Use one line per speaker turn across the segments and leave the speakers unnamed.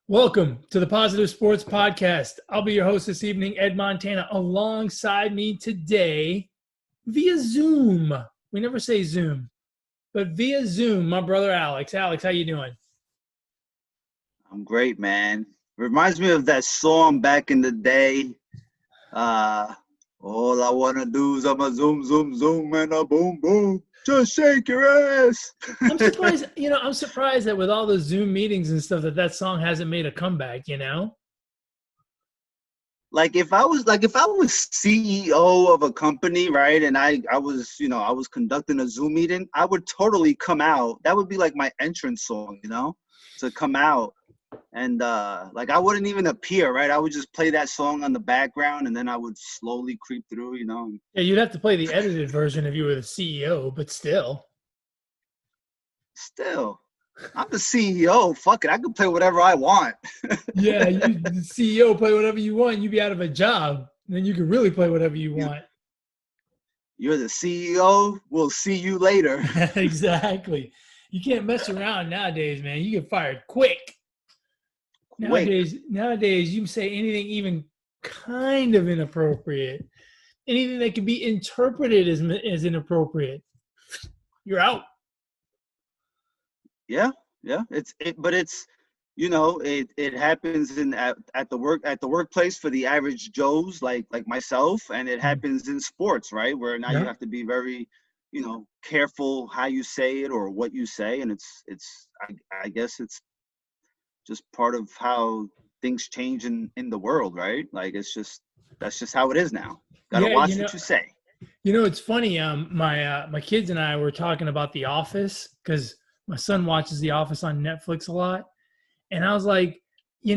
Welcome to the Positive Sports Podcast. I'll be your host this evening, Ed Montana. Alongside me today, via Zoom. We never say Zoom, but via Zoom, my brother Alex. Alex, how you doing?
I'm great, man. Reminds me of that song back in the day. All I wanna do is I'm a zoom, zoom, zoom, and a boom, boom. Just shake your ass.
I'm surprised. I'm surprised that with all the Zoom meetings and stuff, that song hasn't made a comeback.
If I was CEO of a company, right, and I was conducting a Zoom meeting, I would totally come out. That would be like my entrance song, to come out. And I wouldn't even appear, right? I would just play that song on the background, and then I would slowly creep through,
Yeah, you'd have to play the edited version if you were the CEO, but still.
I'm the CEO. Fuck it, I can play whatever I want.
Yeah, you, the CEO, play whatever you want. You'd be out of a job. Then you could really play whatever you want.
You're the CEO. We'll see you later.
Exactly. You can't mess around nowadays, man. You get fired quick. Nowadays, you say anything even kind of inappropriate, anything that can be interpreted as inappropriate, you're out.
Yeah. It happens at the workplace for the average Joes like myself, and it happens in sports, right? Where now you have to be very, careful how you say it or what you say, and I guess it's just part of how things change in the world, right? That's just how it is now. Gotta watch what you say.
It's funny. My kids and I were talking about The Office because my son watches The Office on Netflix a lot, and I was like, I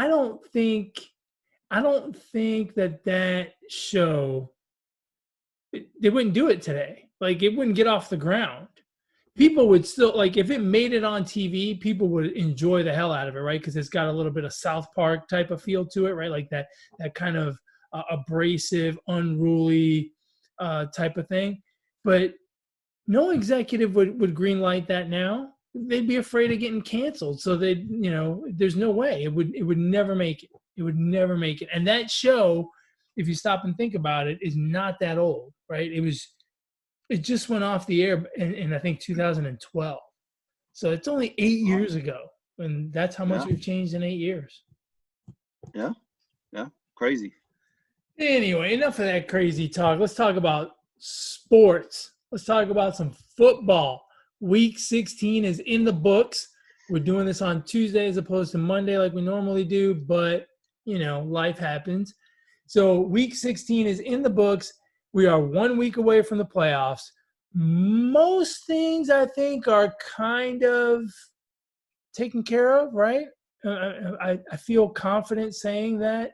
don't think that show, they wouldn't do it today. Like, it wouldn't get off the ground. People would still, if it made it on TV, people would enjoy the hell out of it, right? Because it's got a little bit of South Park type of feel to it, right? Like that kind of abrasive, unruly type of thing. But no executive would greenlight that now. They'd be afraid of getting canceled. So there's no way. It would never make it. It would never make it. And that show, if you stop and think about it, is not that old, right? It just went off the air in I think 2012. So it's only 8 years ago. And that's how much we've changed in 8 years.
Yeah. Crazy.
Anyway, enough of that crazy talk. Let's talk about sports. Let's talk about some football. Week 16 is in the books. We're doing this on Tuesday as opposed to Monday like we normally do, but, life happens. So week 16 is in the books. We are 1 week away from the playoffs. Most things, I think, are kind of taken care of, right? I feel confident saying that.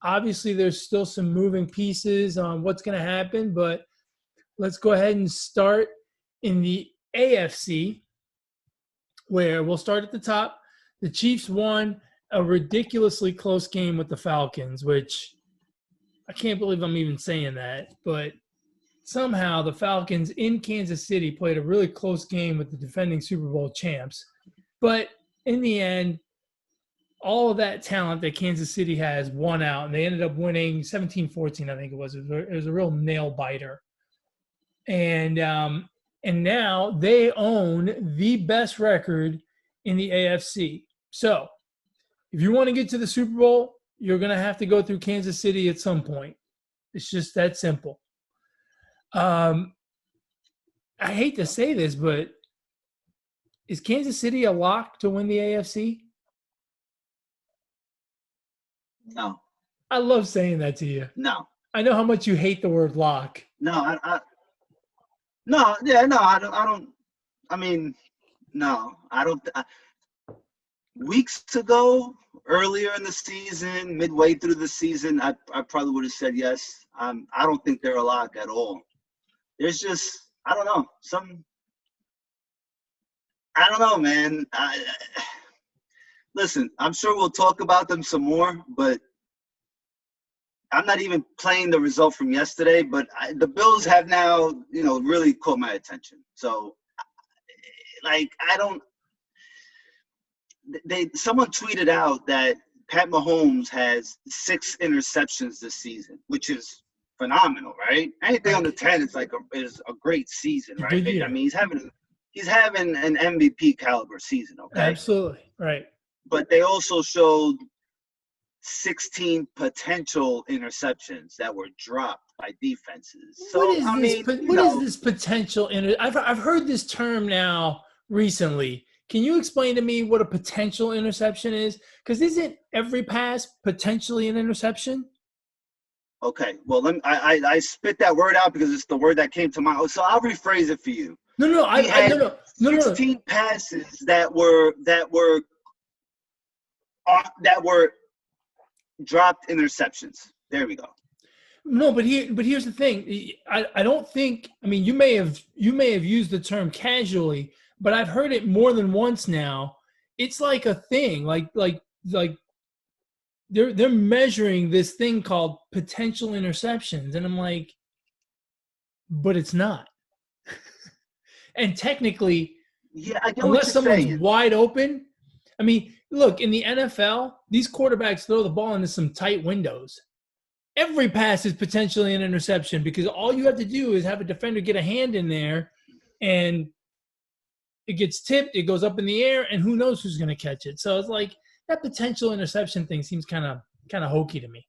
Obviously, there's still some moving pieces on what's going to happen, but let's go ahead and start in the AFC, where we'll start at the top. The Chiefs won a ridiculously close game with the Falcons, which I can't believe I'm even saying that, but somehow the Falcons in Kansas City played a really close game with the defending Super Bowl champs. But in the end, all of that talent that Kansas City has won out, and they ended up winning 17-14, I think it was. It was a real nail-biter. And now they own the best record in the AFC. So if you want to get to the Super Bowl, you're going to have to go through Kansas City at some point. It's just that simple. I hate to say this, but is Kansas City a lock to win the AFC?
No.
I love saying that to you.
No.
I know how much you hate the word lock.
No, I don't. Weeks ago, earlier in the season, midway through the season, I probably would have said yes. I don't think they're a lock at all. There's just, I don't know, I don't know, man. Listen, I'm sure we'll talk about them some more, but I'm not even playing the result from yesterday, but the Bills have now, really caught my attention. So, someone tweeted out that Pat Mahomes has 6 interceptions this season, which is phenomenal, right? Anything under 10 is is a great season, right?
Good year.
I mean, he's having an MVP caliber season, okay?
Absolutely. Right.
But they also showed 16 potential interceptions that were dropped by defenses. So
what is this potential? I've heard this term now recently. Can you explain to me what a potential interception is? Because isn't every pass potentially an interception?
Okay, well, I spit that word out because it's the word that came to mind. So I'll rephrase it for you.
No.
16 passes that were dropped interceptions. There we go.
No, but here's the thing. I don't think. I mean, you may have used the term casually, but I've heard it more than once now. It's like a thing. Like they're measuring this thing called potential interceptions, and I'm like, but it's not. And technically,
yeah, I get
unless someone's
saying.
Wide open. I mean, look, in the NFL, these quarterbacks throw the ball into some tight windows. Every pass is potentially an interception because all you have to do is have a defender get a hand in there and it gets tipped, it goes up in the air, and who knows who's going to catch it. So it's like that potential interception thing seems kind of hokey to me.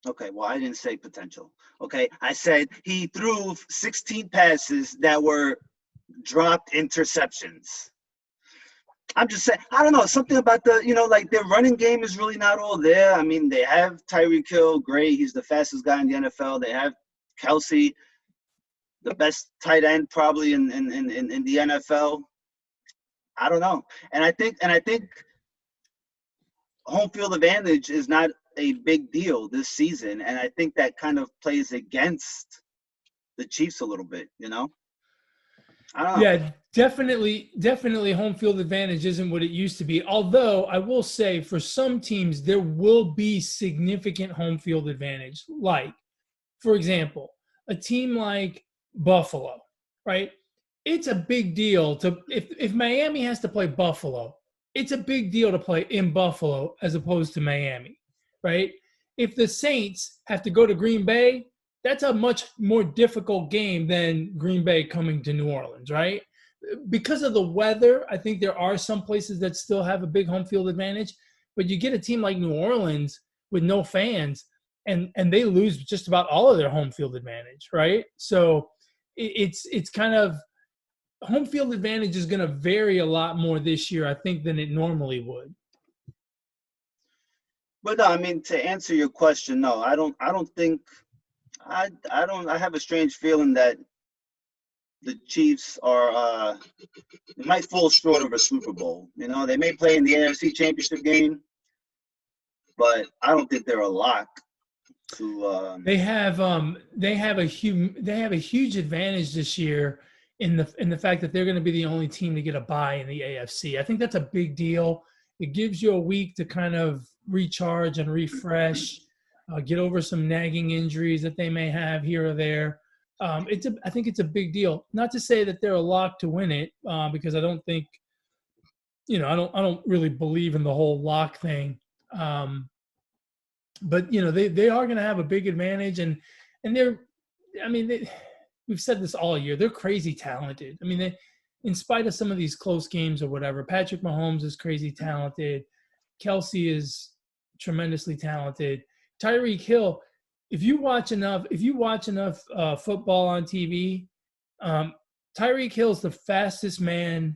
Okay, well, I didn't say potential. Okay, I said he threw 16 passes that were dropped interceptions. I'm just saying, I don't know, something about their running game is really not all there. I mean, they have Tyreek Hill, great. He's the fastest guy in the NFL. They have Kelsey, the best tight end probably in the NFL. I don't know. And I think home field advantage is not a big deal this season. And I think that kind of plays against the Chiefs a little bit, I don't know.
Yeah, definitely home field advantage isn't what it used to be. Although I will say for some teams, there will be significant home field advantage. Like, for example, a team like Buffalo, right? It's a big deal if Miami has to play Buffalo, it's a big deal to play in Buffalo as opposed to Miami, right? If the Saints have to go to Green Bay, that's a much more difficult game than Green Bay coming to New Orleans, right? Because of the weather, I think there are some places that still have a big home field advantage, but you get a team like New Orleans with no fans, and they lose just about all of their home field advantage, right? So it's kind of home field advantage is going to vary a lot more this year, I think, than it normally would.
But no, I mean, to answer your question, no, I don't think. I have a strange feeling that the Chiefs are they might fall short of a Super Bowl. They may play in the AFC Championship game, but I don't think they're a lock to
they have a huge advantage this year in the fact that they're going to be the only team to get a bye in the AFC. I think that's a big deal. It gives you a week to kind of recharge and refresh. Get over some nagging injuries that they may have here or there. I think it's a big deal. Not to say that they're a lock to win it, because I don't think, I don't really believe in the whole lock thing. But they are going to have a big advantage, and we've said this all year. They're crazy talented. I mean, in spite of some of these close games or whatever, Patrick Mahomes is crazy talented. Kelsey is tremendously talented. Tyreek Hill, if you watch enough football on TV, Tyreek Hill's the fastest man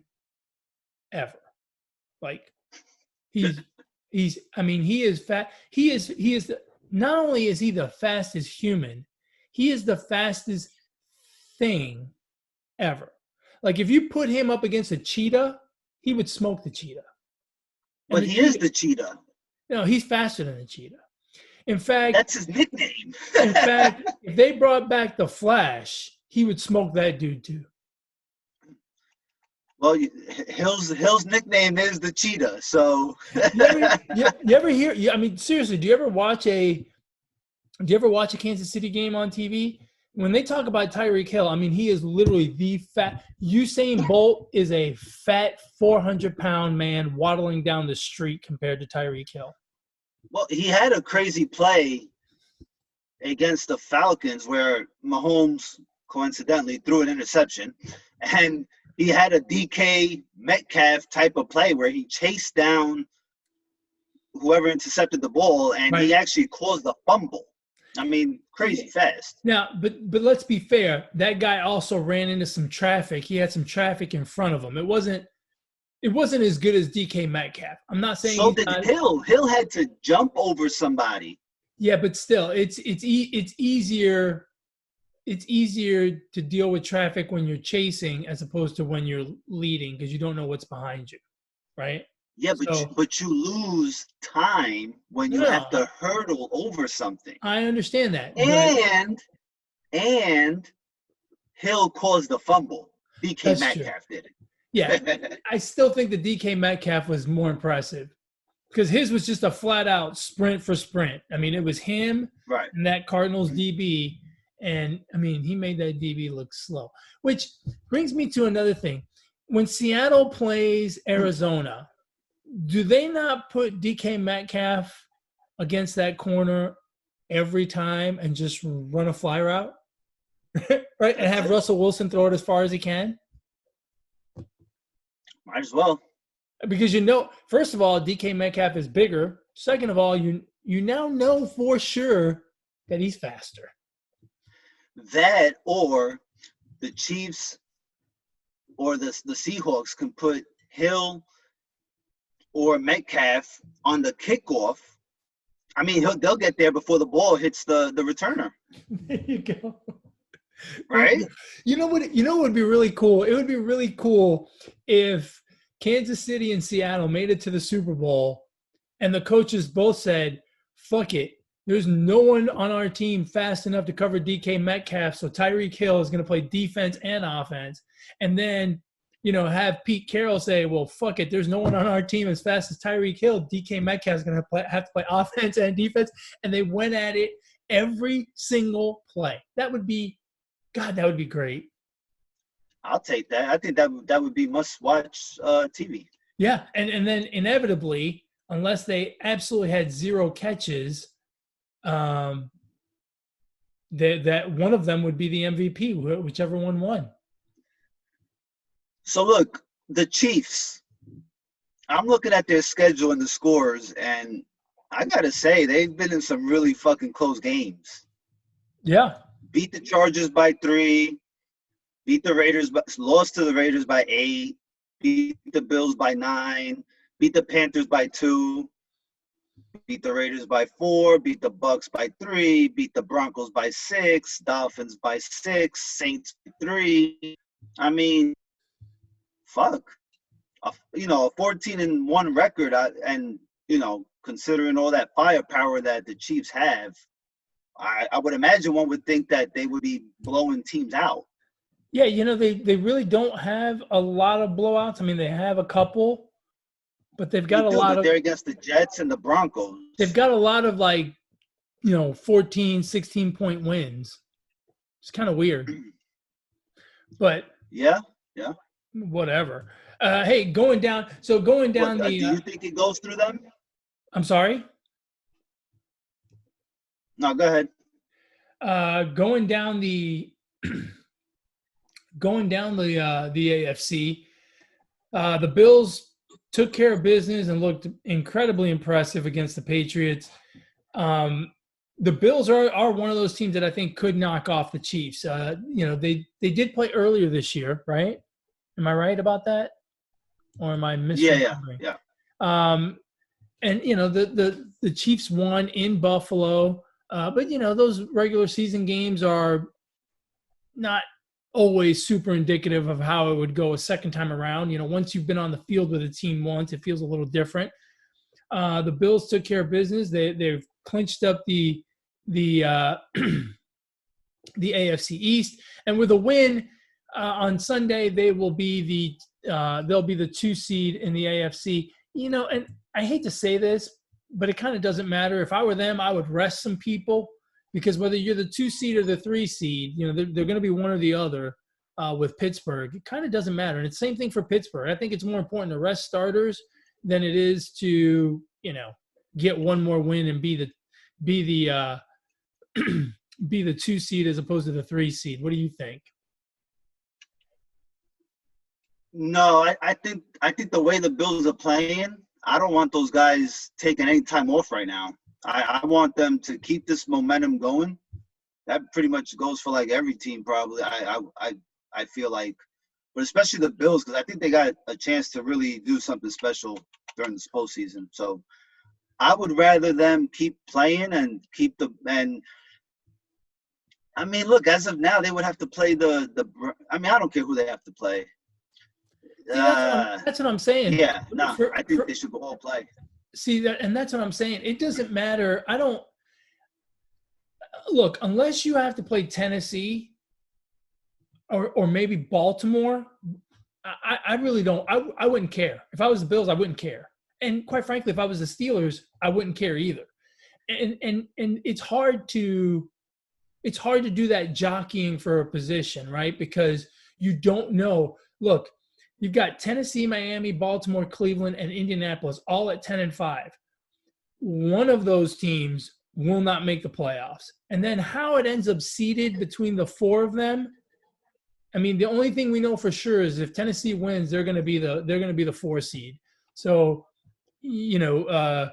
ever. Like he is fat. Not only is he the fastest human, he is the fastest thing ever. Like if you put him up against a cheetah, he would smoke the cheetah.
But he is the cheetah.
No, he's faster than the cheetah. In fact,
that's his nickname.
In fact, if they brought back the Flash, he would smoke that dude too.
Well, Hill's nickname is the cheetah. So
you ever hear? I mean, seriously, do you ever watch a Kansas City game on TV? when they talk about Tyreek Hill, I mean, he is literally the fat. Usain Bolt is a fat 400-pound man waddling down the street compared to Tyreek Hill.
Well, he had a crazy play against the Falcons where Mahomes coincidentally threw an interception, and he had a DK Metcalf type of play where he chased down whoever intercepted the ball, and he actually caused the fumble. I mean, crazy fast.
Now, but let's be fair. That guy also ran into some traffic. He had some traffic in front of him. It wasn't as good as DK Metcalf. I'm not saying
so did Hill. Hill had to jump over somebody.
Yeah, but still, it's easier. It's easier to deal with traffic when you're chasing as opposed to when you're leading because you don't know what's behind you, right?
Yeah, but you lose time when you have to hurdle over something.
I understand that.
And Hill caused the fumble. DK Metcalf did it.
Yeah, I still think the DK Metcalf was more impressive because his was just a flat-out sprint for sprint. I mean, it was him and that Cardinals DB, and, I mean, he made that DB look slow, which brings me to another thing. When Seattle plays Arizona, do they not put DK Metcalf against that corner every time and just run a fly route? Right? And have Russell Wilson throw it as far as he can?
Might as well.
Because first of all, DK Metcalf is bigger. Second of all, you now know for sure that he's faster.
That or the Chiefs or the Seahawks can put Hill or Metcalf on the kickoff. I mean, they'll get there before the ball hits the returner.
There you go.
Right?
You know what would be really cool? It would be really cool if Kansas City and Seattle made it to the Super Bowl and the coaches both said, fuck it. There's no one on our team fast enough to cover DK Metcalf, so Tyreek Hill is going to play defense and offense. And then, have Pete Carroll say, well, fuck it. There's no one on our team as fast as Tyreek Hill. DK Metcalf is going to have to play offense and defense. And they went at it every single play. That would be great.
I'll take that. I think that would be must-watch TV.
Yeah, and then inevitably, unless they absolutely had zero catches, that one of them would be the MVP, whichever one won.
So look, the Chiefs, I'm looking at their schedule and the scores, and I got to say, they've been in some really fucking close games.
Yeah.
Beat the Chargers by 3, beat the Raiders, lost to the Raiders by 8, beat the Bills by 9, beat the Panthers by 2, beat the Raiders by 4, beat the Bucks by 3, beat the Broncos by 6, Dolphins by 6, Saints by 3. I mean, fuck. A 14-1 record, and considering all that firepower that the Chiefs have, I would imagine one would think that they would be blowing teams out.
Yeah, they really don't have a lot of blowouts. I mean, they have a couple, but they've got a lot of –
they're against the Jets and the Broncos.
They've got a lot of 14, 16-point wins. It's kind of weird. But –
Yeah.
Whatever. Hey, going down the –
do you think it goes through them?
I'm sorry?
No, go ahead.
Going down the AFC, the Bills took care of business and looked incredibly impressive against the Patriots. The Bills are one of those teams that I think could knock off the Chiefs. They did play earlier this year, right? Am I right about that? Or am I missing something?
Yeah.
And the Chiefs won in Buffalo. But those regular season games are not always super indicative of how it would go a second time around. Once you've been on the field with a team once, it feels a little different. The Bills took care of business. They've clinched up the AFC East, and with a win on Sunday, they'll be the 2 seed in the AFC. And I hate to say this, but it kind of doesn't matter. If I were them, I would rest some people because whether you're the 2 seed or the 3 seed, they're going to be one or the other with Pittsburgh. It kind of doesn't matter. And it's the same thing for Pittsburgh. I think it's more important to rest starters than it is to, get one more win and be the be the 2 seed as opposed to the 3 seed. What do you think?
No, I think the way the Bills are playing, I don't want those guys taking any time off right now. I want them to keep this momentum going. That pretty much goes for like every team probably. I feel like, but especially the Bills, because I think they got a chance to really do something special during this postseason. So I would rather them keep playing and I mean, look, as of now, they would have to play I don't care who they have to play.
See, that's what I'm saying.
Yeah, no, I think they should all play.
See that, and that's what I'm saying. It doesn't matter. I don't look unless you have to play Tennessee or maybe Baltimore. I really don't. I wouldn't care. If I was the Bills, I wouldn't care. And quite frankly, if I was the Steelers, I wouldn't care either. And it's hard to do that jockeying for a position, right? Because you don't know. Look, you've got Tennessee, Miami, Baltimore, Cleveland, and Indianapolis all at 10-5. One of those teams will not make the playoffs. And then how it ends up seeded between the 4 of them, I mean, the only thing we know for sure is if Tennessee wins, they're going to be the 4 seed. So, it'll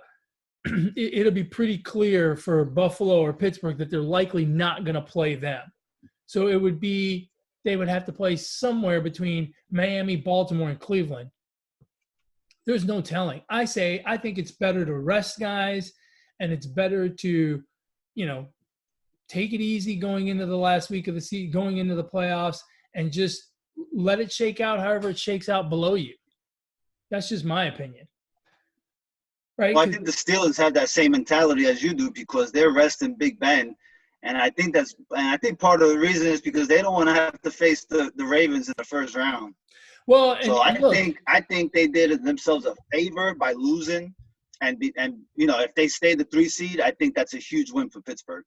be pretty clear for Buffalo or Pittsburgh that they're likely not going to play them. So they would have to play somewhere between Miami, Baltimore, and Cleveland. There's no telling. I think it's better to rest guys, and it's better to, take it easy going into the last week of the season, going into the playoffs, and just let it shake out however it shakes out below you. That's just my opinion. Right?
Well, I think the Steelers have that same mentality as you do because they're resting Big Ben. And I think part of the reason is because they don't want to have to face the Ravens in the first round.
Well,
so I think they did themselves a favor by losing, and if they stay the 3 seed, I think that's a huge win for Pittsburgh.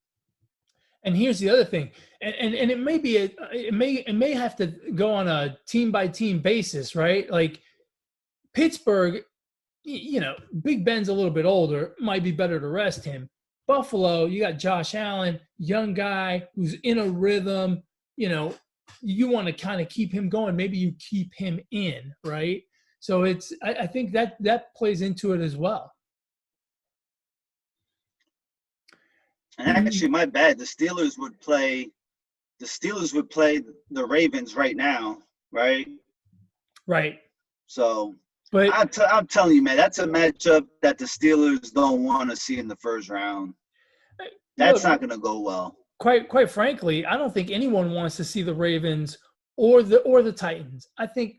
And here's the other thing, and it may be it may have to go on a team by team basis, right? Like Pittsburgh, Big Ben's a little bit older, might be better to rest him. Buffalo, you got Josh Allen, young guy who's in a rhythm. You want to kind of keep him going. Maybe you keep him in, right? So I think that plays into it as well.
And actually, my bad. The Steelers would play the Ravens right now, right?
Right.
So,
but
I'm telling you, man, that's a matchup that the Steelers don't want to see in the first round. That's not going to go well.
Quite frankly, I don't think anyone wants to see the Ravens or the Titans. I think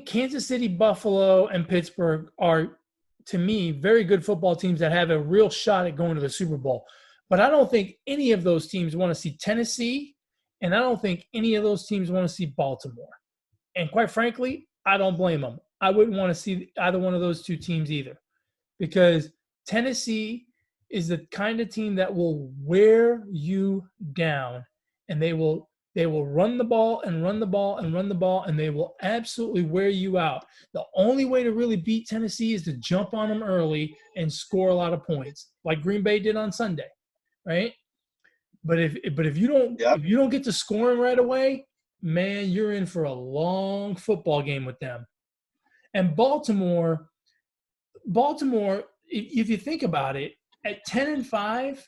Kansas City, Buffalo, and Pittsburgh are, to me, very good football teams that have a real shot at going to the Super Bowl. But I don't think any of those teams want to see Tennessee, and I don't think any of those teams want to see Baltimore. And quite frankly, I don't blame them. I wouldn't want to see either one of those 2 teams either, because Tennessee is the kind of team that will wear you down, and they will run the ball and run the ball and run the ball, and they will absolutely wear you out. The only way to really beat Tennessee is to jump on them early and score a lot of points, like Green Bay did on Sunday, right? But if you don't get to scoring right away, man, you're in for a long football game with them. And Baltimore, if you think about it, at 10-5,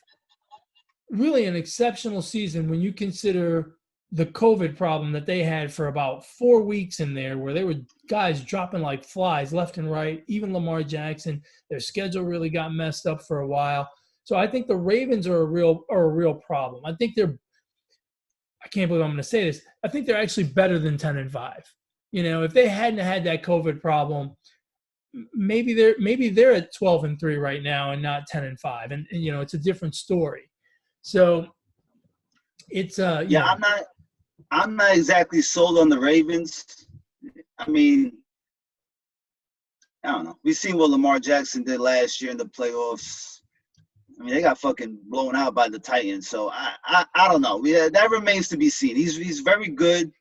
really an exceptional season when you consider the COVID problem that they had for about 4 weeks in there, where they were guys dropping like flies left and right. Even Lamar Jackson, their schedule really got messed up for a while. So I think the Ravens are a real problem. I can't believe I'm going to say this. I think they're actually better than 10-5. If they hadn't had that COVID problem, maybe they're at 12-3 right now and not 10-5, and it's a different story. So it's
I'm not exactly sold on the Ravens. I mean, I don't know. We've seen what Lamar Jackson did last year in the playoffs. I mean, they got fucking blown out by the Titans. So I don't know. Yeah, that remains to be seen. He's very good.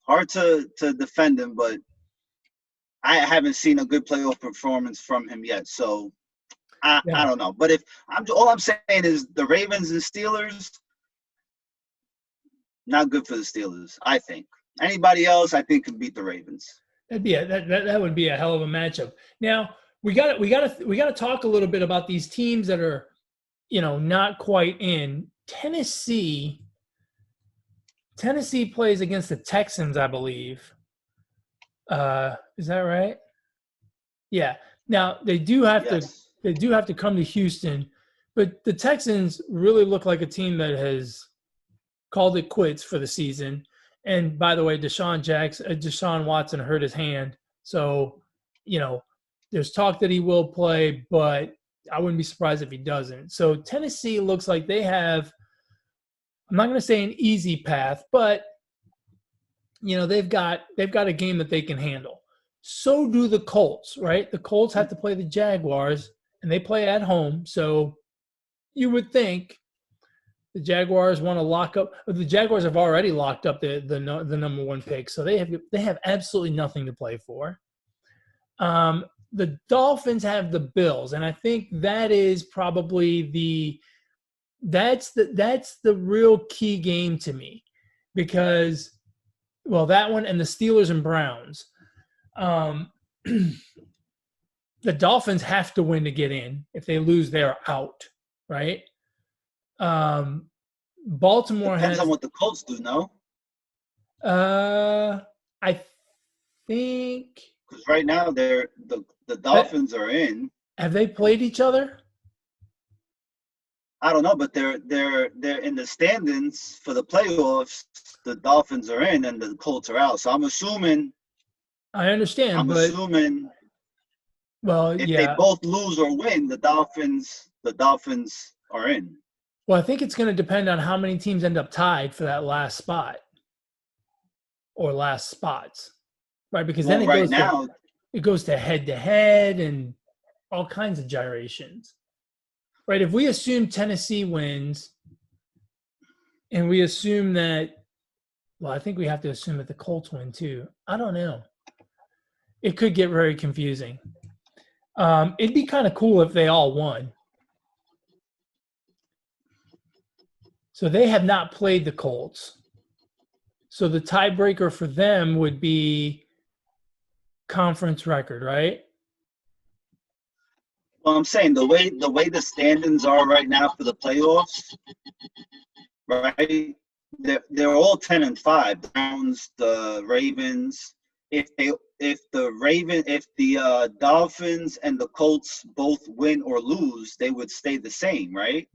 Hard to defend him, but I haven't seen a good playoff performance from him yet. So I don't know. But if all I'm saying is the Ravens and Steelers, not good for the Steelers, I think. Anybody else, I think, could beat the Ravens.
That would be a hell of a matchup. Now we got to talk a little bit about these teams that are, not quite in. Tennessee plays against the Texans, I believe. Is that right? Yeah. Now they do have to come to Houston, but the Texans really look like a team that has called it quits for the season. And by the way, Deshaun Watson hurt his hand. So, there's talk that he will play, but I wouldn't be surprised if he doesn't. So Tennessee looks like they have, I'm not going to say an easy path, but they've got a game that they can handle. So do the Colts, right? The Colts have to play the Jaguars, and they play at home. So you would think the Jaguars want to lock up. The Jaguars have already locked up the number one pick, so they have absolutely nothing to play for. The Dolphins have the Bills, and I think that is probably that's the real key game to me, because that one and the Steelers and Browns. The Dolphins have to win to get in. If they lose, they're out, right? Baltimore
depends on what the Colts do, no?
I think
because right now the Dolphins are in.
Have they played each other?
I don't know, but they're in the standings for the playoffs. The Dolphins are in, and the Colts are out. So I'm assuming.
I understand,
assuming.
Well,
if they both lose or win, the Dolphins are in.
Well, I think it's going to depend on how many teams end up tied for that last spot or last spots, right? Because then it goes to head-to-head and all kinds of gyrations, right? If we assume Tennessee wins and we assume that, I think we have to assume that the Colts win too. I don't know. It could get very confusing. It'd be kind of cool if they all won. So they have not played the Colts. So the tiebreaker for them would be conference record, right?
Well, I'm saying the way the standings are right now for the playoffs, right? They're all 10-5. The Browns, the Ravens. If the Dolphins and the Colts both win or lose, they would stay the same, right?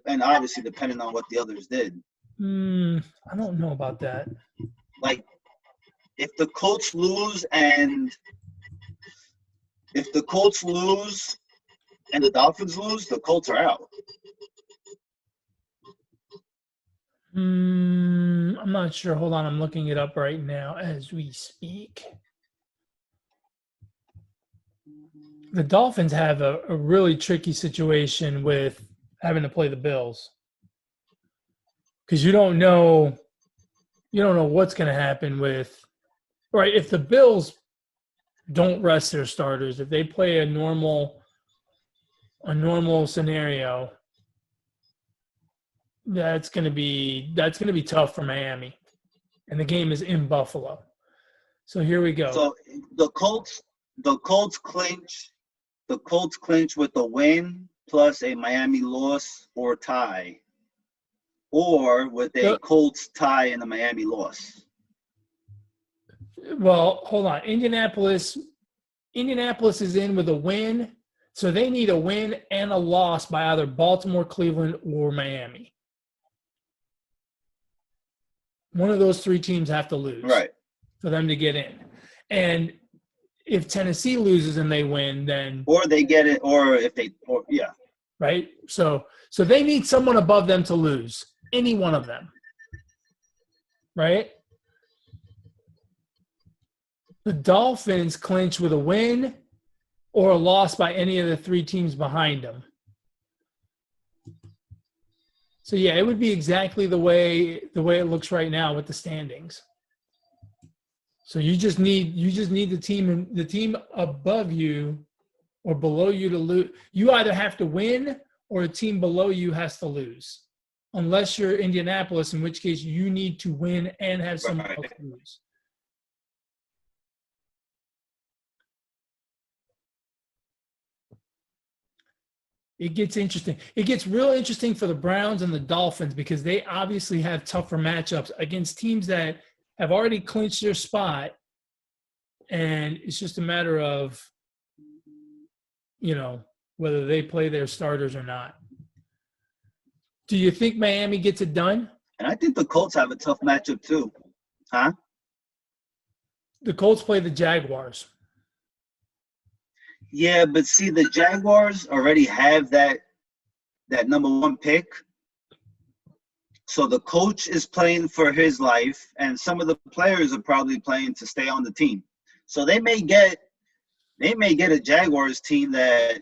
And obviously depending on what the others did.
I don't know about that.
Like, if the Colts lose and the Dolphins lose, the Colts are out.
I'm not sure. Hold on. I'm looking it up right now as we speak. The Dolphins have a really tricky situation with having to play the Bills, because you don't know what's going to happen with, right? If the Bills don't rest their starters, if they play a normal scenario, that's going to be tough for Miami, and the game is in Buffalo. So here we go.
So the Colts clinch with a win plus a Miami loss or tie, or with a Colts tie and a Miami loss.
Well, hold on. Indianapolis is in with a win, so they need a win and a loss by either Baltimore, Cleveland, or Miami. One of those three teams have to lose,
right,
for them to get in. And if Tennessee loses and they win, then
they get it,
right. So they need someone above them to lose, any one of them, right? The Dolphins clinch with a win or a loss by any of the three teams behind them. So yeah, it would be exactly the way it looks right now with the standings. So you just need the team above you or below you to lose. You either have to win or a team below you has to lose. Unless you're Indianapolis, in which case you need to win and have someone else lose. It gets interesting. It gets real interesting for the Browns and the Dolphins because they obviously have tougher matchups against teams that have already clinched their spot. And it's just a matter of, whether they play their starters or not. Do you think Miami gets it done?
And I think the Colts have a tough matchup too. Huh?
The Colts play the Jaguars.
Yeah, but see, the Jaguars already have that number 1 pick. So the coach is playing for his life, and some of the players are probably playing to stay on the team. So they may get a Jaguars team that,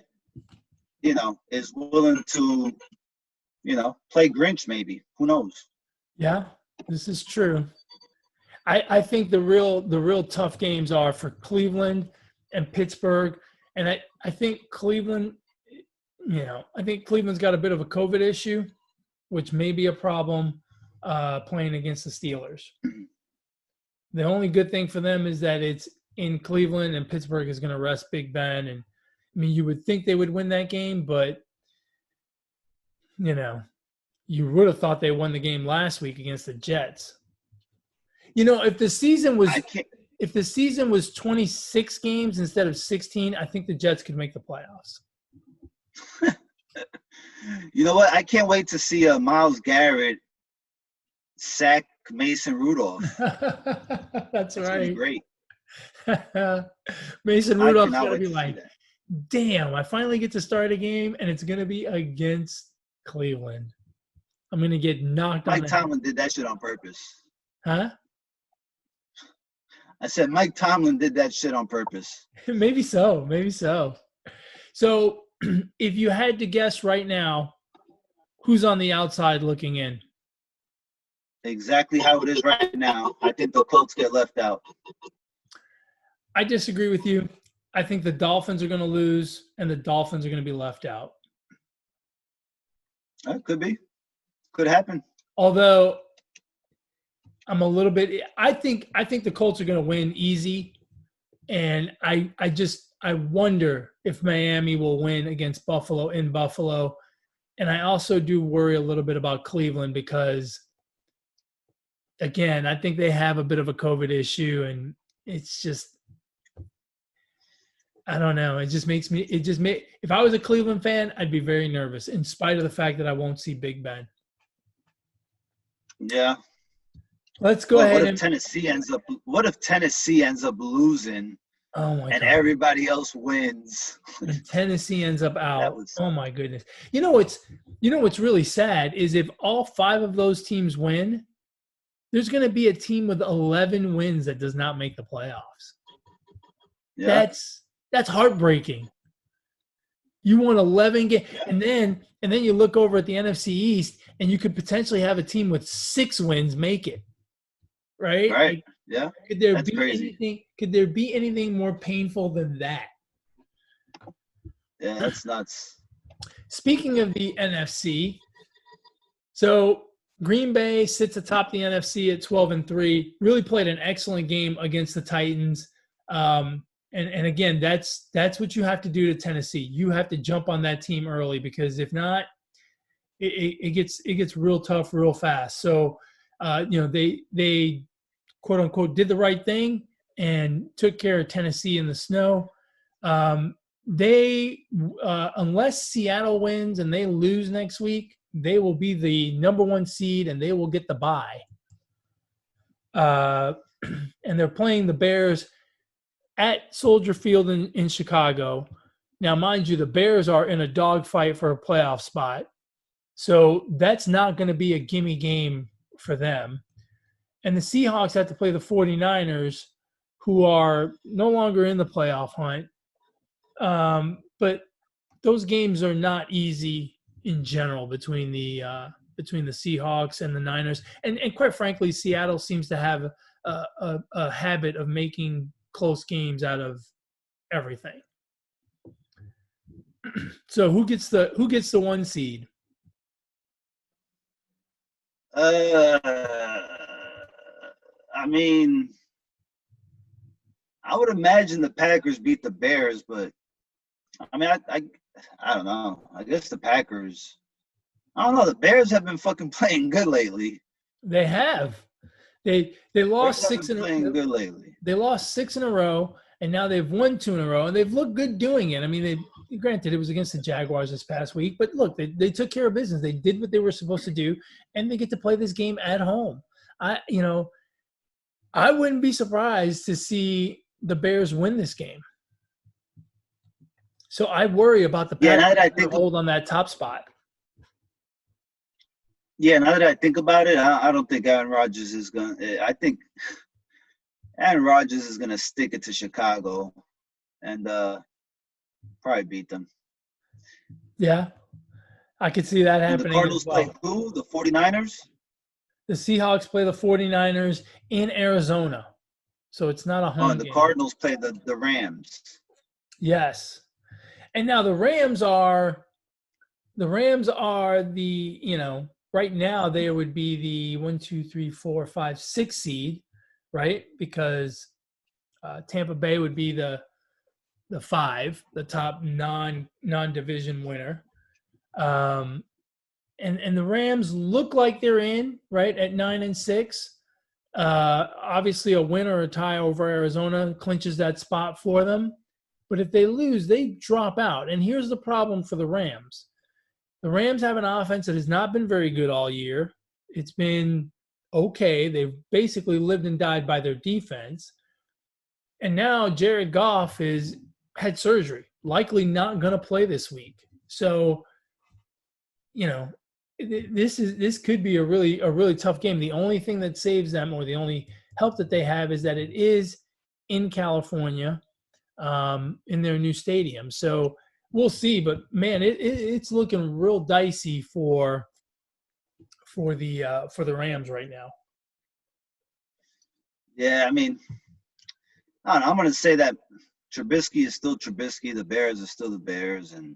is willing to, play Grinch maybe. Who knows?
Yeah, this is true. I think the real tough games are for Cleveland and Pittsburgh. And I think Cleveland, I think Cleveland's got a bit of a COVID issue, which may be a problem playing against the Steelers. The only good thing for them is that it's in Cleveland and Pittsburgh is going to rest Big Ben. And, you would think they would win that game, but, you would have thought they won the game last week against the Jets. If the season was 26 games instead of 16, I think the Jets could make the playoffs.
You know what? I can't wait to see Myles Garrett sack Mason Rudolph.
That's right.
Great.
Mason Rudolph's going to be like, damn, I finally get to start a game, and it's going to be against Cleveland. I'm going to get knocked
Mike
on.
Tomlin did that shit on purpose.
Huh?
I said Mike Tomlin did that shit on purpose.
Maybe so. So if you had to guess right now, who's on the outside looking in?
Exactly how it is right now. I think the Colts get left out.
I disagree with you. I think the Dolphins are going to lose, and the Dolphins are going to be left out.
That could be. Could happen.
Although I'm a little bit – I think the Colts are going to win easy, and I wonder if Miami will win against Buffalo in Buffalo. And I also do worry a little bit about Cleveland because, again, I think they have a bit of a COVID issue, and it's just – I don't know. It just makes me – if I was a Cleveland fan, I'd be very nervous in spite of the fact that I won't see Big Ben.
Yeah.
Let's go ahead.
What if Tennessee ends up losing?
Oh my
and
God.
Everybody else wins?
And Tennessee ends up out. Oh my goodness. You know what's really sad is if all 5 of those teams win, there's going to be a team with 11 wins that does not make the playoffs. Yeah. That's heartbreaking. You won 11 games, yeah. and then you look over at the NFC East, and you could potentially have a team with 6 wins make it. Right?
Right. Yeah.
Could there be anything more painful than that?
Yeah, that's nuts.
Speaking of the NFC, so Green Bay sits atop the NFC at 12-3. Really played an excellent game against the Titans. And again, that's what you have to do to Tennessee. You have to jump on that team early because if not, it gets real tough real fast. So they quote unquote did the right thing and took care of Tennessee in the snow. They unless Seattle wins and they lose next week, they will be the number 1 seed and they will get the bye. And they're playing the Bears at Soldier Field in Chicago. Now, mind you, the Bears are in a dogfight for a playoff spot. So that's not going to be a gimme game for them. And the Seahawks have to play the 49ers, who are no longer in the playoff hunt. But those games are not easy in general between the between the Seahawks and the Niners. And quite frankly, Seattle seems to have a habit of making close games out of everything. So who gets the 1 seed?
I mean, I would imagine the Packers beat the Bears, but I mean, I don't know. I guess the Packers. I don't know. The Bears have been fucking playing good lately.
They have. They lost
Bears have been playing good lately.
They lost 6 in a row, and now they've won 2 in a row, and they've looked good doing it. I mean, granted it was against the Jaguars this past week, but look, they took care of business. They did what they were supposed to do, and they get to play this game at home. I wouldn't be surprised to see the Bears win this game. So I worry about the Packers hold on that top spot.
Yeah, now that I think about it, I don't think Aaron Rodgers is going to – I think Aaron Rodgers is going to stick it to Chicago and probably beat them.
Yeah, I could see that happening.
And the Cardinals play who? The 49ers?
The Seahawks play the 49ers in Arizona. So it's not a home game.
The Cardinals play the Rams.
Yes. And now the Rams are the, right now they would be the 1, 2, 3, 4, 5, 6 seed, right? Because Tampa Bay would be the 5, the top non-division winner. And the Rams look like they're in, right, at 9-6. Obviously a win or a tie over Arizona clinches that spot for them. But if they lose, they drop out. And here's the problem for the Rams. The Rams have an offense that has not been very good all year. It's been okay. They've basically lived and died by their defense. And now Jared Goff had surgery, likely not going to play this week. So, this could be a really tough game. The only thing that saves them, or the only help that they have, is that it is in California, in their new stadium. So we'll see. But man, it's looking real dicey for the Rams right now.
Yeah, I mean, I don't know. I'm going to say that Trubisky is still Trubisky. The Bears are still the Bears, and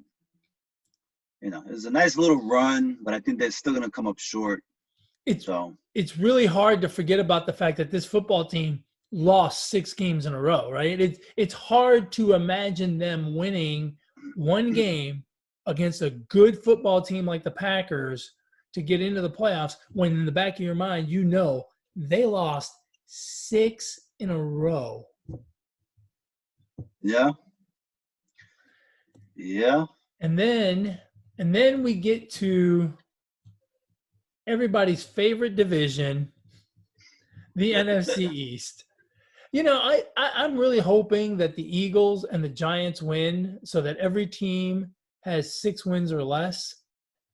it was a nice little run, but I think they're still going to come up short. It's
really hard to forget about the fact that this football team lost 6 games in a row, right? It's hard to imagine them winning one game against a good football team like the Packers to get into the playoffs when in the back of your mind, they lost 6 in a row.
Yeah. Yeah.
And then we get to everybody's favorite division, the NFC East. I'm really hoping that the Eagles and the Giants win so that every team has 6 wins or less,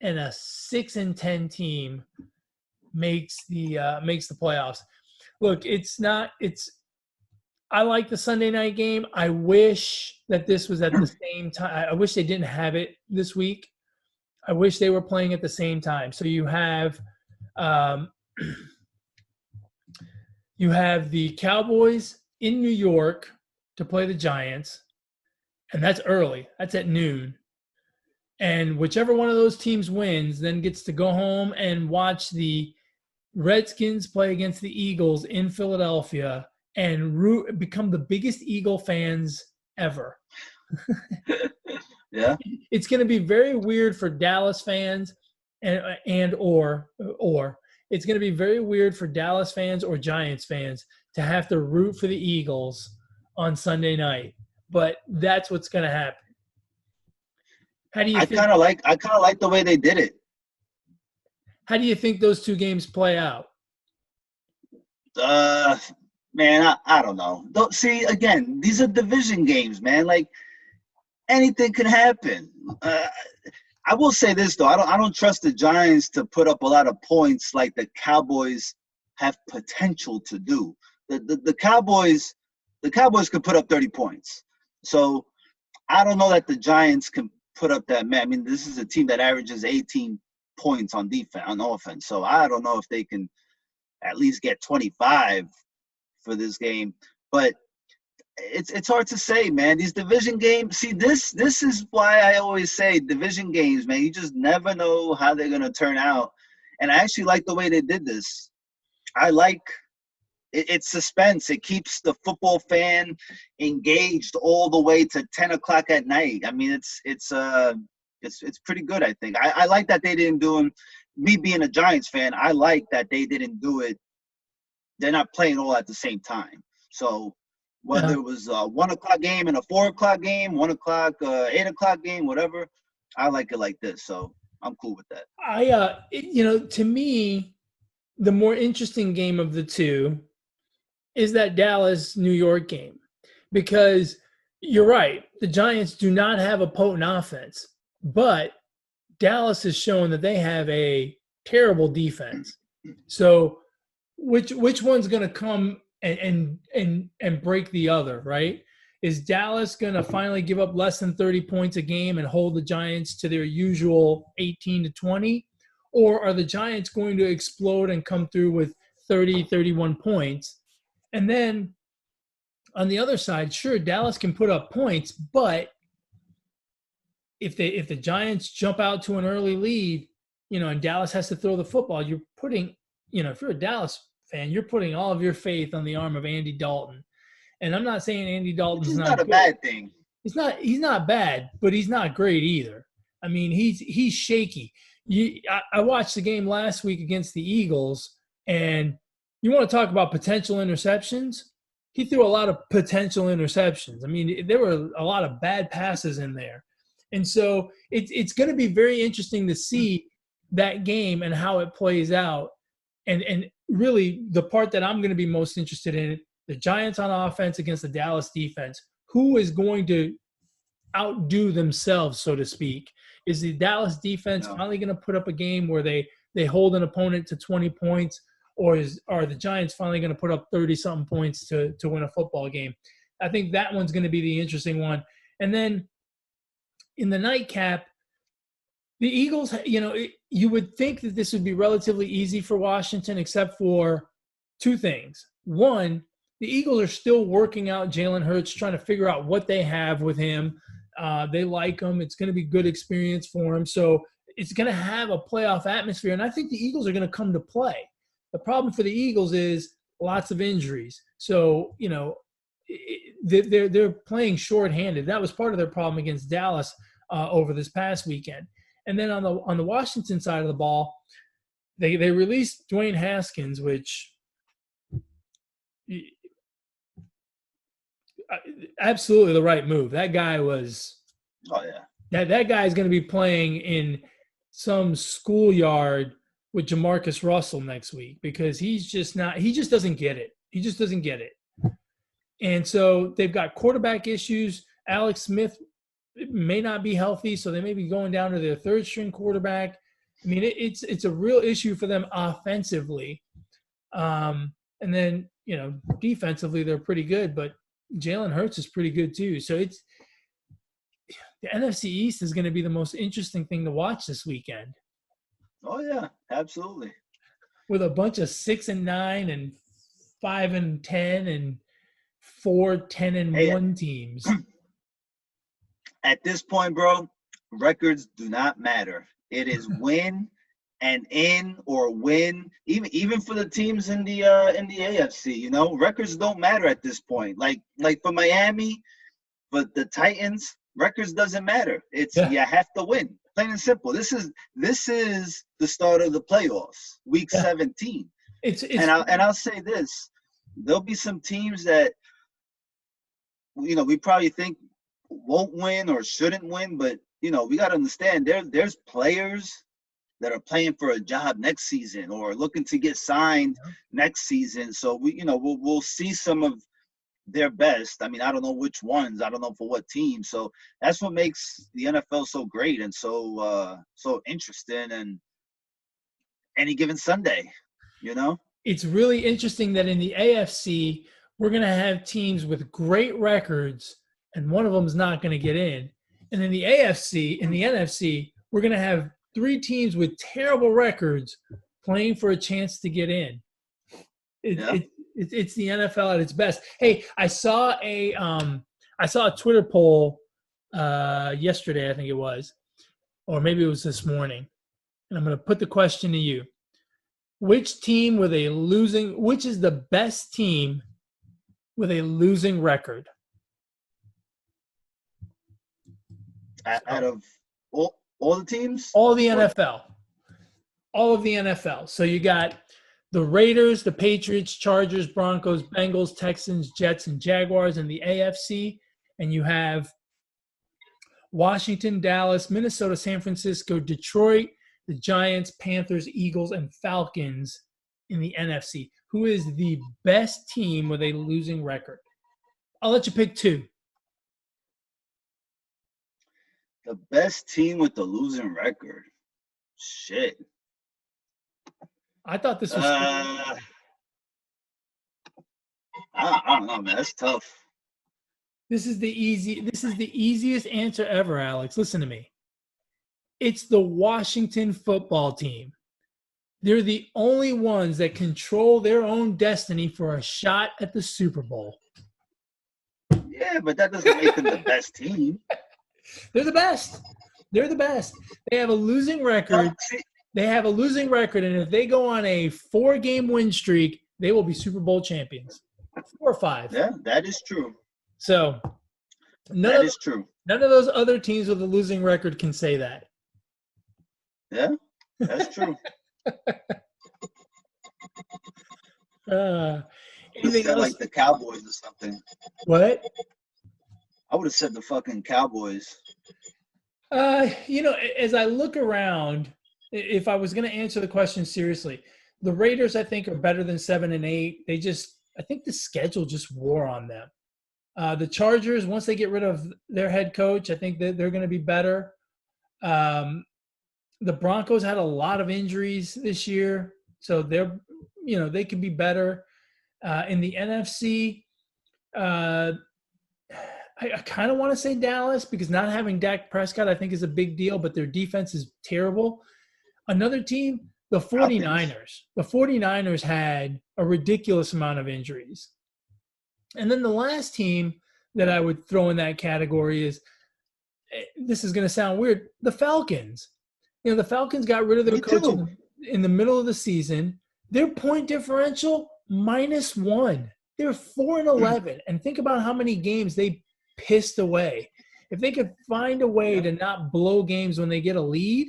and a 6-10 team makes the playoffs. Look, I like the Sunday night game. I wish that this was at the same time. I wish they didn't have it this week. I wish they were playing at the same time. So you have the Cowboys in New York to play the Giants, and that's early. That's at noon. And whichever one of those teams wins then gets to go home and watch the Redskins play against the Eagles in Philadelphia and become the biggest Eagle fans ever.
Yeah.
It's going to be very weird for Dallas fans or it's going to be very weird for Dallas fans or Giants fans to have to root for the Eagles on Sunday night. But that's what's going to happen. How do you think?
I kind of like the way they did it.
How do you think those 2 games play out?
Man, I don't know. See, again, these are division games, man. Like, anything can happen. I will say this though, I don't trust the Giants to put up a lot of points like the Cowboys have potential to do. The Cowboys could put up 30 points. So I don't know that the Giants can put up that, man. I mean, this is a team that averages 18 points on defense, on offense. So I don't know if they can at least get 25 for this game. But it's hard to say, man. These division games, see, this is why I always say division games, man. You just never know how they're gonna turn out. And I actually like the way they did this. I like it's suspense. It keeps the football fan engaged all the way to 10 o'clock at night. I mean, it's pretty good, I think. I like that they didn't do them. Me being a Giants fan, I like that they didn't do it. They're not playing all at the same time. So whether it was a 1 o'clock game and a 4 o'clock game, 1 o'clock, 8 o'clock game, whatever, I like it like this. So I'm cool with that.
To me, the more interesting game of the two is that Dallas-New York game, because you're right. The Giants do not have a potent offense, but Dallas has shown that they have a terrible defense. So which one's going to come and break the other, right? Is Dallas going to finally give up less than 30 points a game and hold the Giants to their usual 18 to 20? Or are the Giants going to explode and come through with 30, 31 points? And then on the other side, sure, Dallas can put up points, but if the Giants jump out to an early lead, and Dallas has to throw the football, you're putting, if you're a Dallas fan, you're putting all of your faith on the arm of Andy Dalton. And I'm not saying Andy Dalton's
not a bad thing.
He's not bad, but he's not great either. I mean, he's shaky. I watched the game last week against the Eagles, and you want to talk about potential interceptions? He threw a lot of potential interceptions. I mean, there were a lot of bad passes in there. And so it's going to be very interesting to see that game and how it plays out. And really the part that I'm going to be most interested in, the Giants on offense against the Dallas defense. Who is going to outdo themselves, so to speak? Is the Dallas defense finally going to put up a game where they hold an opponent to 20 points, or are the Giants finally going to put up 30-something points to win a football game? I think that one's going to be the interesting one. And then in the nightcap, the Eagles, you would think that this would be relatively easy for Washington, except for two things. One, the Eagles are still working out Jalen Hurts, trying to figure out what they have with him. They like him. It's going to be good experience for him. So it's going to have a playoff atmosphere. And I think the Eagles are going to come to play. The problem for the Eagles is lots of injuries. So, they're playing shorthanded. That was part of their problem against Dallas over this past weekend. And then on the Washington side of the ball, they released Dwayne Haskins, which absolutely the right move. That guy was –
oh, yeah.
That guy is going to be playing in some schoolyard with Jamarcus Russell next week, because he just doesn't get it. He just doesn't get it. And so they've got quarterback issues. Alex Smith may not be healthy, so they may be going down to their third-string quarterback. I mean, it's a real issue for them offensively. And then, defensively they're pretty good, but Jalen Hurts is pretty good too. So the NFC East is going to be the most interesting thing to watch this weekend.
Oh yeah, absolutely.
With a bunch of 6-9 and 5-10 and 4-10-1 teams.
At this point, bro, records do not matter. It is win and in or win. Even for the teams in the AFC, records don't matter at this point. Like for Miami, but the Titans, records doesn't matter. You have to win. Plain and simple. This is the start of the playoffs, week 17. I'll say this: there'll be some teams that we probably think won't win or shouldn't win, but we got to understand there's players that are playing for a job next season or looking to get signed next season. So we'll see some of their best. I mean, I don't know which ones. I don't know for what team. So that's what makes the NFL so great and so interesting. And any given Sunday,
It's really interesting that in the AFC, we're going to have teams with great records, and one of them is not going to get in. And in the NFC, we're going to have three teams with terrible records playing for a chance to get in. It's the NFL at its best. Hey, I saw a Twitter poll yesterday, I think it was, or maybe it was this morning, and I'm going to put the question to you: which is the best team with a losing record?
Out of all the teams?
All of the NFL. All of the NFL. So you got the Raiders, the Patriots, Chargers, Broncos, Bengals, Texans, Jets, and Jaguars in the AFC. And you have Washington, Dallas, Minnesota, San Francisco, Detroit, the Giants, Panthers, Eagles, and Falcons in the NFC. Who is the best team with a losing record? I'll let you pick two.
The best team with the losing record. Shit.
I thought this was.
I don't know, man. That's tough.
This is the easiest answer ever, Alex. Listen to me. It's the Washington football team. They're the only ones that control their own destiny for a shot at the Super Bowl.
Yeah, but that doesn't make them the best team.
They're the best. They're the best. They have a losing record. And if they go on a 4-game win streak, they will be Super Bowl champions. 4 or 5.
Yeah, that is true.
So
that is true.
None of those other teams with a losing record can say that.
Yeah, that's true.
Anything else?
Like the Cowboys or something.
What?
I would have said the fucking Cowboys.
As I look around, if I was going to answer the question seriously, the Raiders, I think, are better than 7-8. I think the schedule just wore on them. The Chargers, once they get rid of their head coach, I think that they're going to be better. The Broncos had a lot of injuries this year, so they could be better. In the NFC, I kind of want to say Dallas because not having Dak Prescott, I think, is a big deal, but their defense is terrible. Another team, the 49ers. The 49ers had a ridiculous amount of injuries. And then the last team that I would throw in that category is, this is going to sound weird, the Falcons. The Falcons got rid of their coach in the middle of the season. Their point differential, -1. They're 4-11. And think about how many games they pissed away. If they could find a way to not blow games when they get a lead,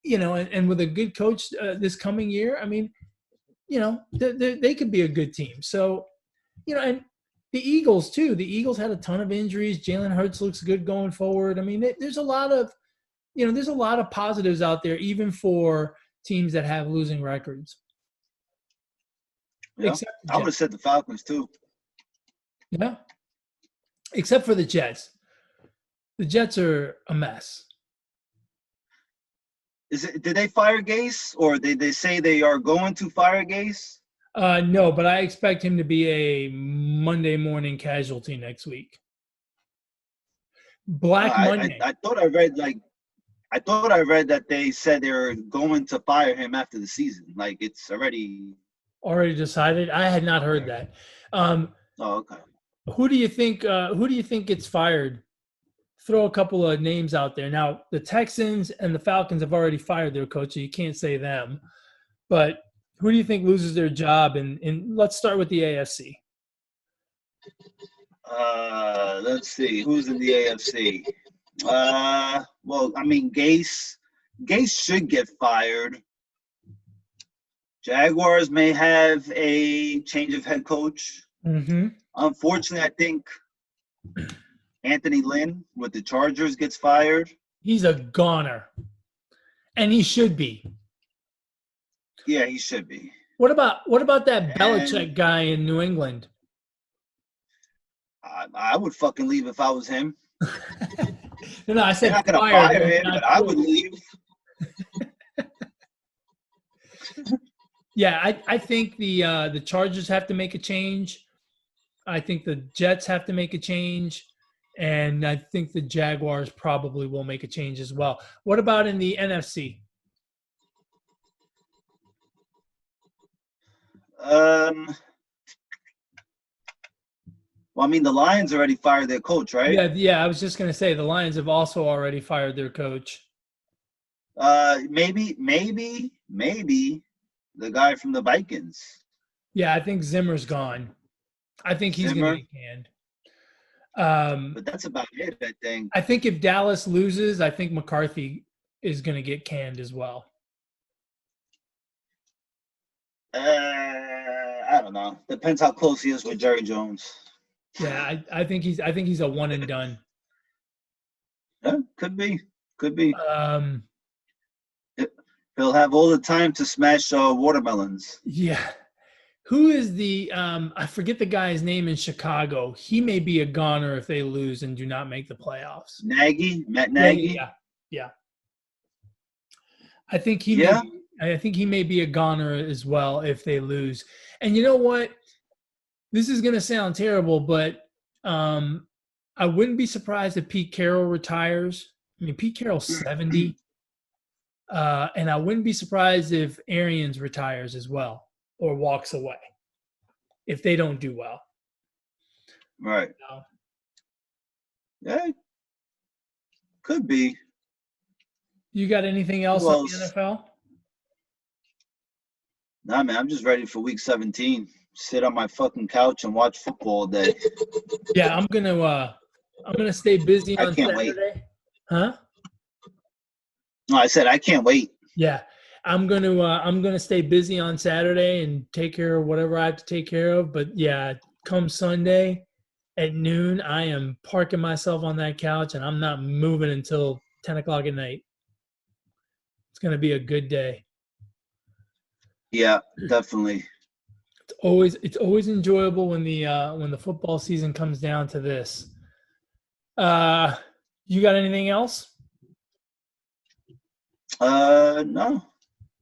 and with a good coach this coming year, I mean, they could be a good team. So, and the Eagles too. The Eagles had a ton of injuries. Jalen Hurts looks good going forward. I mean, there's a lot of positives out there, even for teams that have losing records.
Yeah, I would have said the Falcons too.
Yeah. Except for the Jets. The Jets are a mess.
Did they fire Gase, or did they say they are going to fire Gase?
No, but I expect him to be a Monday morning casualty next week. Monday.
I thought I read that they said they were going to fire him after the season. Like it's already
decided. I had not heard that.
Okay.
Who do you think gets fired? Throw a couple of names out there. Now, the Texans and the Falcons have already fired their coach, so you can't say them. But who do you think loses their job? And let's start with the AFC.
Let's see. Who's in the AFC? Well, I mean, Gase should get fired. Jaguars may have a change of head coach.
Mm-hmm.
Unfortunately, I think Anthony Lynn with the Chargers gets fired.
He's a goner. And he should be.
Yeah, he should be.
What about that Belichick guy in New England?
I would fucking leave if I was him.
No, I said
they're not gonna fire him, but I would leave.
Yeah, I think the Chargers have to make a change. I think the Jets have to make a change. And I think the Jaguars probably will make a change as well. What about in the NFC?
Well, I mean, the Lions already fired their coach, right?
Yeah. I was just going to say the Lions have also already fired their coach.
Maybe the guy from the Vikings.
Yeah, I think Zimmer's gone. I think he's going to get canned.
But that's about it, I think.
I think if Dallas loses, I think McCarthy is going to get canned as well.
I don't know. Depends how close he is with Jerry Jones.
Yeah, I think he's a one and done.
Yeah, could be. He'll have all the time to smash watermelons.
Yeah. Who is the I forget the guy's name in Chicago. He may be a goner if they lose and do not make the playoffs.
Matt Nagy?
Yeah. I think he may be a goner as well if they lose. And you know what? This is going to sound terrible, but I wouldn't be surprised if Pete Carroll retires. I mean, Pete Carroll's 70. And I wouldn't be surprised if Arians retires as well or walks away if they don't do well.
Right. Yeah. Could be.
You got anything else in the NFL?
Nah, man, I'm just ready for week 17. Sit on my fucking couch and watch football all day.
Yeah, I'm gonna stay busy on Saturday.
Wait.
Huh?
No, I said I can't wait.
Yeah. I'm gonna stay busy on Saturday and take care of whatever I have to take care of. But yeah, come Sunday at noon, I am parking myself on that couch and I'm not moving until 10 o'clock at night. It's gonna be a good day.
Yeah, definitely.
It's always enjoyable when the football season comes down to this. You got anything else?
No.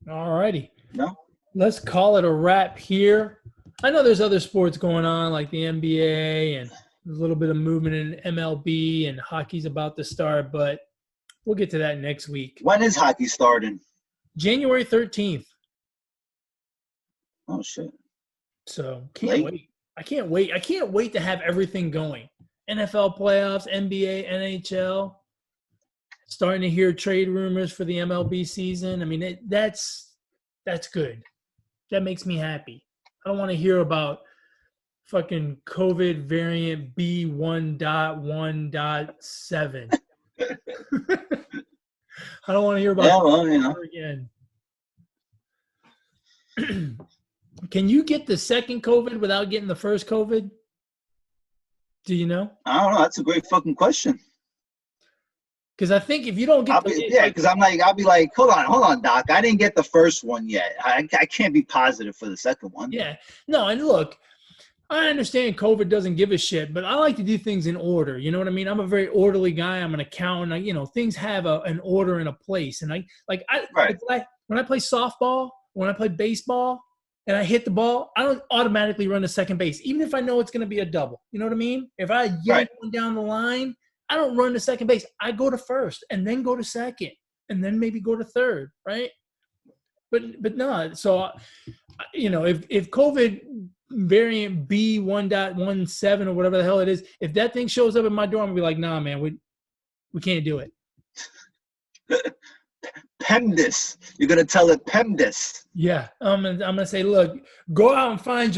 All righty.
No.
Let's call it a wrap here. I know there's other sports going on like the NBA and a little bit of movement in MLB and hockey's about to start, but we'll get to that next week.
When is hockey starting?
January 13th.
Oh, shit.
So can't wait. I can't wait. I can't wait to have everything going. NFL playoffs, NBA, NHL. Starting to hear trade rumors for the MLB season. I mean, that's good. That makes me happy. I don't want to hear about fucking COVID variant B1.1.7. I don't want to hear about that again. Can you get the second COVID without getting the first COVID? Do you know?
I don't know. That's a great fucking question.
Because I think if you don't get
because I'll be like, hold on, Doc. I didn't get the first one yet. I can't be positive for the second one.
Yeah. No, and look, I understand COVID doesn't give a shit, but I like to do things in order. You know what I mean? I'm a very orderly guy. I'm an accountant. Things have an order and a place. And when I play softball, when I play baseball, and I hit the ball, I don't automatically run to second base, even if I know it's going to be a double. You know what I mean? If I yank one down the line, I don't run to second base. I go to first and then go to second and then maybe go to third, right? But no. So, if COVID variant B1.17 or whatever the hell it is, if that thing shows up at my door, I'm going to be like, nah, man, we can't do it.
PEMDAS. You're gonna tell it PEMDAS.
Yeah, I'm gonna say, look, go out and find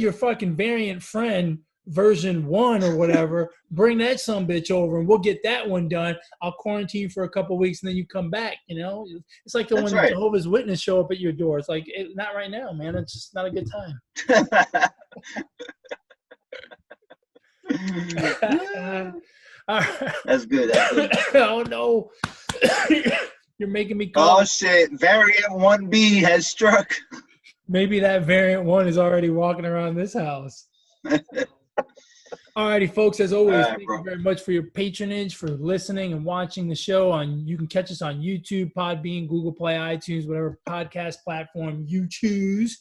your fucking variant friend version 1 or whatever. Bring that sumbitch over, and we'll get that one done. I'll quarantine for a couple of weeks, and then you come back. It's like when Jehovah's Witness show up at your door. It's like not right now, man. It's just not a good time.
That's good.
Oh no. You're making me call.
Oh shit! Variant 1B has struck.
Maybe that variant 1 is already walking around this house. All righty, folks. As always, thank you very much for your patronage, for listening and watching the show. You can catch us on YouTube, Podbean, Google Play, iTunes, whatever podcast platform you choose.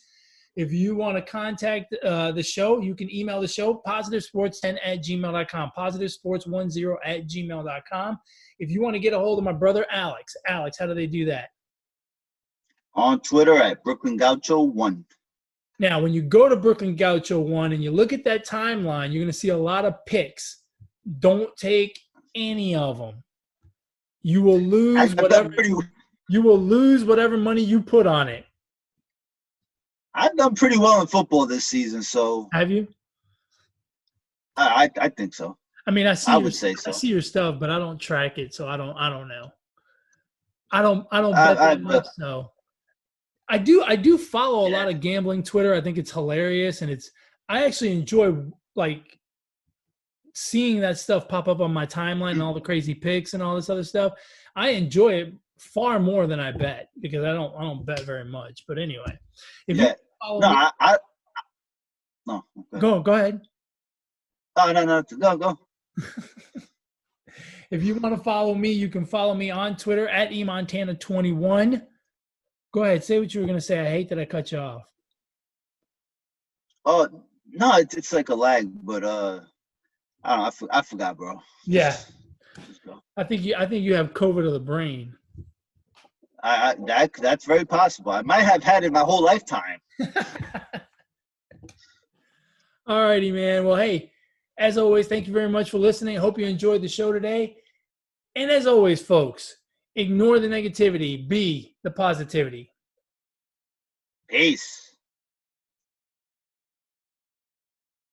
If you want to contact the show, you can email the show, positivesports10@gmail.com, positivesports10@gmail.com. If you want to get a hold of my brother, Alex, how do they do that?
On Twitter at Brooklyn Gaucho 1.
Now, when you go to Brooklyn Gaucho 1 and you look at that timeline, you're going to see a lot of picks. Don't take any of them. You will lose whatever money you put on it.
I've done pretty well in football this season, so
have you?
I think so.
I mean, I
would say so.
I see your stuff, but I don't track it, so I don't know. I don't bet that much. So I do follow a lot of gambling Twitter. I think it's hilarious, and I actually enjoy like seeing that stuff pop up on my timeline and all the crazy picks and all this other stuff. I enjoy it far more than I bet because I don't bet very much. But anyway, if you follow me,
no.
Go ahead.
Oh, no, go.
If you want to follow me, you can follow me on Twitter at eMontana21. Go ahead, say what you were going to say. I hate that I cut you off.
Oh no, it's like a lag, but I don't know. I forgot, bro.
Yeah, I think you have COVID of the brain.
That's very possible. I might have had it my whole lifetime.
All righty, man. Well, hey, as always, thank you very much for listening. I hope you enjoyed the show today. And as always, folks, ignore the negativity. Be the positivity.
Peace.